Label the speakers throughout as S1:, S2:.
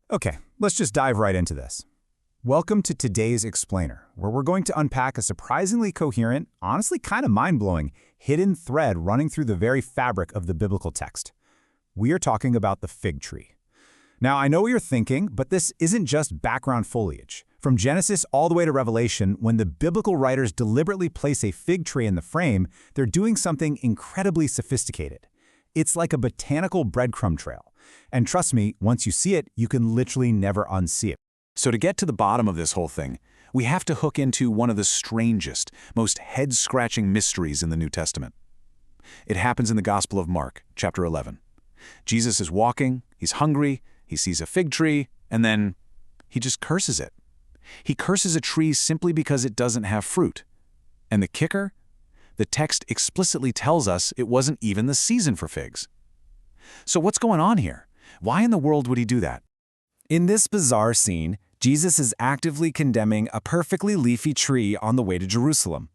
S1: Okay, let's just dive right into this. Welcome to today's Explainer, where we're going to unpack a surprisingly coherent, honestly kind of mind-blowing, hidden thread running through the very fabric of the biblical text. We are talking about the fig tree. Now, I know what you're thinking, but this isn't just background foliage. From Genesis all the way to Revelation, when the biblical writers deliberately place a fig tree in the frame, they're doing something incredibly sophisticated. It's like a botanical breadcrumb trail. And trust me, once you see it, you can literally never unsee it.
S2: So to get to the bottom of this whole thing, we have to hook into one of the strangest, most head-scratching mysteries in the New Testament. It happens in the Gospel of Mark, chapter 11. Jesus is walking, he's hungry, he sees a fig tree, and then he just curses it. He curses a tree simply because it doesn't have fruit. And the kicker? The text explicitly tells us it wasn't even the season for figs. So what's going on here? Why in the world would he do that?
S3: In this bizarre scene, Jesus is actively condemning a perfectly leafy tree on the way to Jerusalem.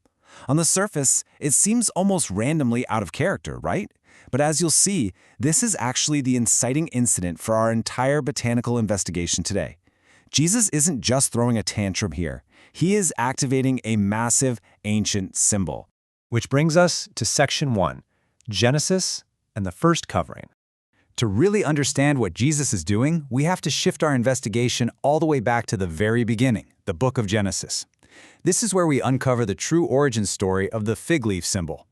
S3: On the surface, it seems almost randomly out of character, right? But as you'll see, this is actually the inciting incident for our entire botanical investigation today. Jesus isn't just throwing a tantrum here. He is activating a massive, ancient symbol.
S4: Which brings us to Section 1, Genesis and the first covering.
S1: To really understand what Jesus is doing, we have to shift our investigation all the way back to the very beginning, the book of Genesis. This is where we uncover the true origin story of the fig leaf symbol.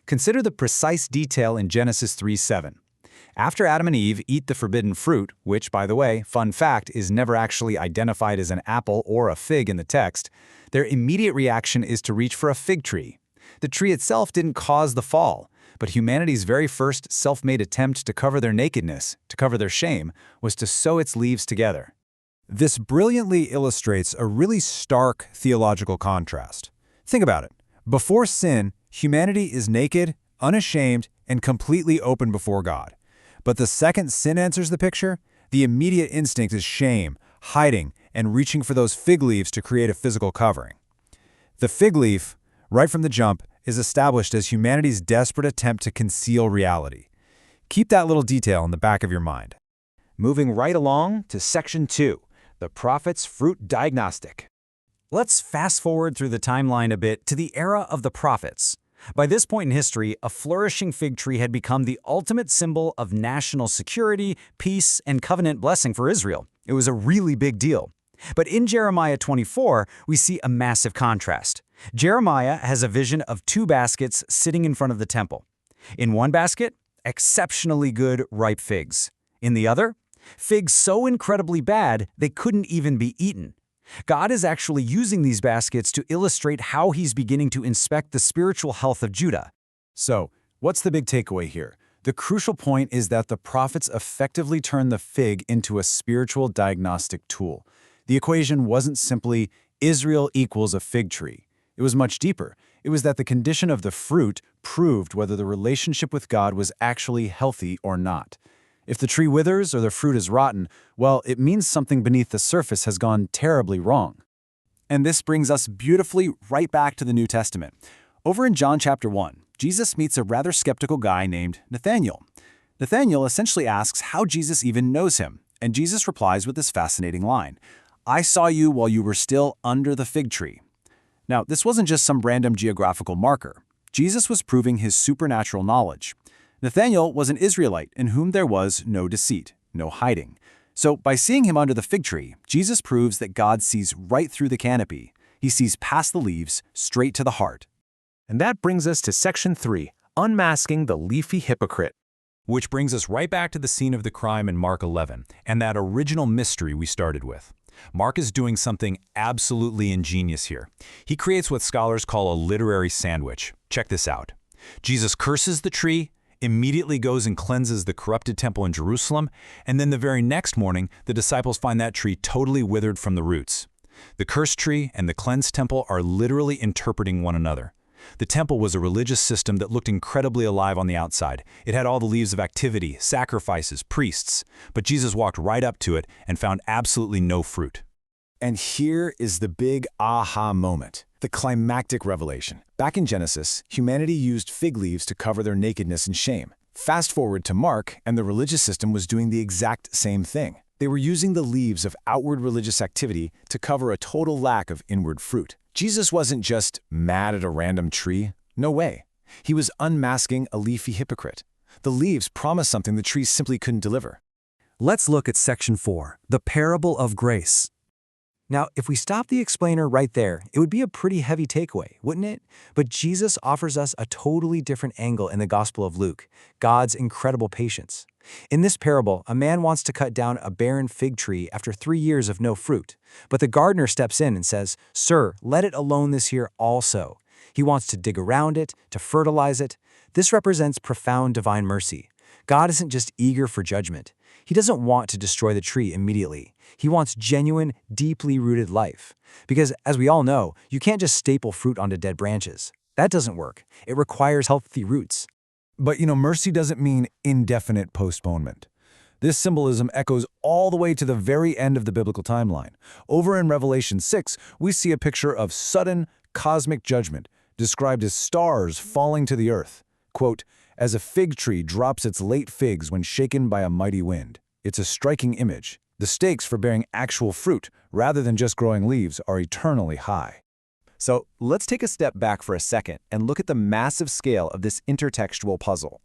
S1: Consider the precise detail in Genesis 3:7. After Adam and Eve eat the forbidden fruit, which, by the way, fun fact, is never actually identified as an apple or a fig in the text, their immediate reaction is to reach for a fig tree. The tree itself didn't cause the fall, but humanity's very first self-made attempt to cover their nakedness, to cover their shame, was to sew its leaves together.
S5: This brilliantly illustrates a really stark theological contrast. Think about it. Before sin, humanity is naked, unashamed, and completely open before God. But the second sin enters the picture, the immediate instinct is shame, hiding, and reaching for those fig leaves to create a physical covering. The fig leaf, right from the jump, is established as humanity's desperate attempt to conceal reality. Keep that little detail in the back of your mind.
S1: Moving right along to Section 2, the prophet's fruit diagnostic. Let's fast forward through the timeline a bit to the era of the prophets. By this point in history, a flourishing fig tree had become the ultimate symbol of national security, peace, and covenant blessing for Israel. It was a really big deal. But in Jeremiah 24, we see a massive contrast. Jeremiah has a vision of two baskets sitting in front of the temple. In one basket, exceptionally good ripe figs. In the other, figs so incredibly bad they couldn't even be eaten. God is actually using these baskets to illustrate how he's beginning to inspect the spiritual health of Judah.
S5: So, what's the big takeaway here? The crucial point is that the prophets effectively turned the fig into a spiritual diagnostic tool. The equation wasn't simply Israel equals a fig tree. It was much deeper. It was that the condition of the fruit proved whether the relationship with God was actually healthy or not. If the tree withers or the fruit is rotten, well, it means something beneath the surface has gone terribly wrong.
S3: And this brings us beautifully right back to the New Testament. Over in John chapter 1, Jesus meets a rather skeptical guy named Nathanael. Nathanael essentially asks how Jesus even knows him, and Jesus replies with this fascinating line, "I saw you while you were still under the fig tree." Now, this wasn't just some random geographical marker. Jesus was proving his supernatural knowledge. Nathanael was an Israelite in whom there was no deceit, no hiding. So by seeing him under the fig tree, Jesus proves that God sees right through the canopy. He sees past the leaves, straight to the heart.
S4: And that brings us to Section 3, Unmasking the Leafy Hypocrite.
S1: Which brings us right back to the scene of the crime in Mark 11, and that original mystery we started with. Mark is doing something absolutely ingenious here. He creates what scholars call a literary sandwich. Check this out. Jesus curses the tree, immediately goes and cleanses the corrupted temple in Jerusalem, and then the very next morning, the disciples find that tree totally withered from the roots. The cursed tree and the cleansed temple are literally interpreting one another. The temple was a religious system that looked incredibly alive on the outside. It had all the leaves of activity, sacrifices, priests. But Jesus walked right up to it and found absolutely no fruit.
S5: And here is the big aha moment, the climactic revelation. Back in Genesis, humanity used fig leaves to cover their nakedness and shame. Fast forward to Mark, and the religious system was doing the exact same thing.
S2: They were using the leaves of outward religious activity to cover a total lack of inward fruit. Jesus wasn't just mad at a random tree. No way. He was unmasking a leafy hypocrite. The leaves promised something the trees simply couldn't deliver.
S3: Let's look at section 4, the parable of grace. Now, if we stop the explainer right there, it would be a pretty heavy takeaway, wouldn't it? But Jesus offers us a totally different angle in the Gospel of Luke, God's incredible patience. In this parable, a man wants to cut down a barren fig tree after 3 years of no fruit. But the gardener steps in and says, "Sir, let it alone this year also." He wants to dig around it, to fertilize it. This represents profound divine mercy. God isn't just eager for judgment. He doesn't want to destroy the tree immediately. He wants genuine, deeply rooted life. Because, as we all know, you can't just staple fruit onto dead branches. That doesn't work. It requires healthy roots.
S5: But mercy doesn't mean indefinite postponement. This symbolism echoes all the way to the very end of the biblical timeline. Over in Revelation 6, we see a picture of sudden, cosmic judgment, described as stars falling to the earth. Quote, "As a fig tree drops its late figs when shaken by a mighty wind." It's a striking image. The stakes for bearing actual fruit, rather than just growing leaves, are eternally high.
S2: So let's take a step back for a second and look at the massive scale of this intertextual puzzle.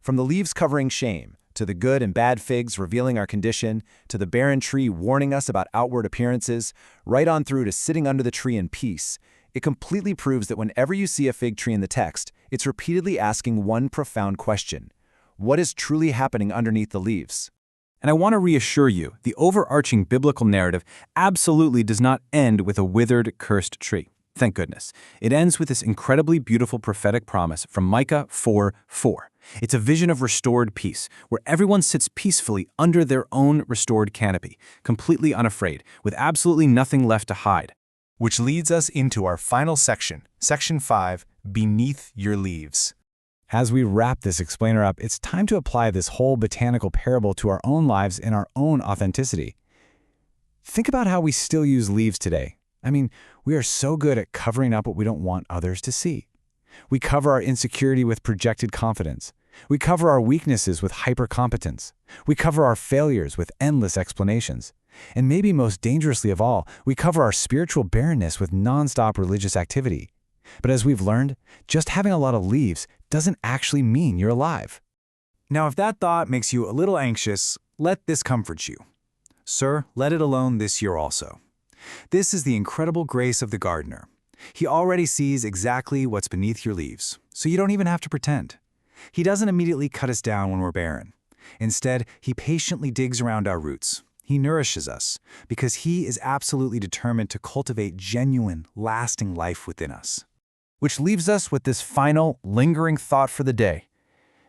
S2: From the leaves covering shame, to the good and bad figs revealing our condition, to the barren tree warning us about outward appearances, right on through to sitting under the tree in peace, it completely proves that whenever you see a fig tree in the text, it's repeatedly asking one profound question: what is truly happening underneath the leaves?
S3: And I want to reassure you, the overarching biblical narrative absolutely does not end with a withered, cursed tree. Thank goodness. It ends with this incredibly beautiful prophetic promise from Micah 4:4. It's a vision of restored peace, where everyone sits peacefully under their own restored canopy, completely unafraid, with absolutely nothing left to hide.
S4: Which leads us into our final section, section 5, beneath your leaves.
S5: As we wrap this explainer up, it's time to apply this whole botanical parable to our own lives in our own authenticity. Think about how we still use leaves today. We are so good at covering up what we don't want others to see. We cover our insecurity with projected confidence. We cover our weaknesses with hypercompetence. We cover our failures with endless explanations. And maybe most dangerously of all, we cover our spiritual barrenness with nonstop religious activity. But as we've learned, just having a lot of leaves doesn't actually mean you're alive. Now, if that thought makes you a little anxious, let this comfort you. Sir, let it alone this year also. This is the incredible grace of the gardener. He already sees exactly what's beneath your leaves, so you don't even have to pretend. He doesn't immediately cut us down when we're barren. Instead, he patiently digs around our roots. He nourishes us because he is absolutely determined to cultivate genuine, lasting life within us. Which leaves us with this final, lingering thought for the day.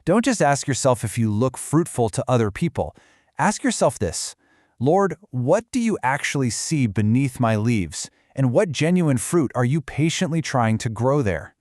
S5: Don't just ask yourself if you look fruitful to other people. Ask yourself this: Lord, what do you actually see beneath my leaves? And what genuine fruit are you patiently trying to grow there?